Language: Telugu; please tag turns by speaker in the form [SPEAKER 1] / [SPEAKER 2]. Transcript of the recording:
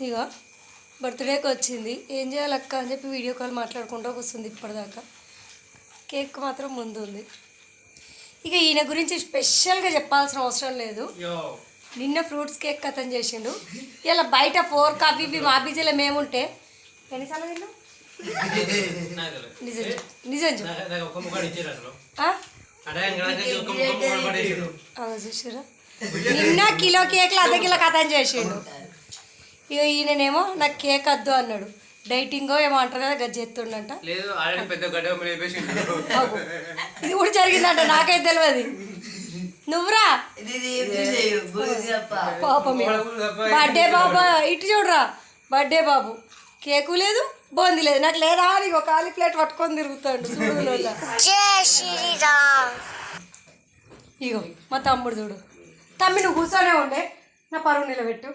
[SPEAKER 1] ఇక బర్త్డేకి వచ్చింది, ఏం చేయాలక్క అని చెప్పి వీడియో కాల్ మాట్లాడుకుంటూ వస్తుంది ఇప్పటిదాకా. కేక్ మాత్రం ముందు ఉంది. ఇక ఈయన గురించి స్పెషల్గా చెప్పాల్సిన అవసరం లేదు. నిన్న ఫ్రూట్స్ కేక్ కథం చేసిండు. ఇలా బయట 4 కాఫీ మా బీజీలో మేముంటే ఎన్నిసార్లు తిన్నాం? నిజం నిజం చూసారా, నిన్న కిలో కేక్లు అర్ధ కిలో కథం చేసిండు. ఇక ఈయననేమో నాకు కేక్ వద్దు అన్నాడు. డైటింగో ఏమో అంటారు కదా, గజ్జి ఎత్తుండంట. ఇది కూడా జరిగిందంట, నాకైతే తెలియదు. నువ్వురా పాపం బర్త్డే బాబు, ఇటు చూడరా బర్త్డే బాబు, కేకు లేదు బోంది లేదు. నాకు లేదా అని ఒక ఖాళీ ప్లేట్ పట్టుకొని తిరుగుతాడు చూడు. ఇగో మా తమ్ముడు చూడు. తమ్మి నువ్వు కూర్చొనే ఉండే, నా పరువు నిలబెట్టు.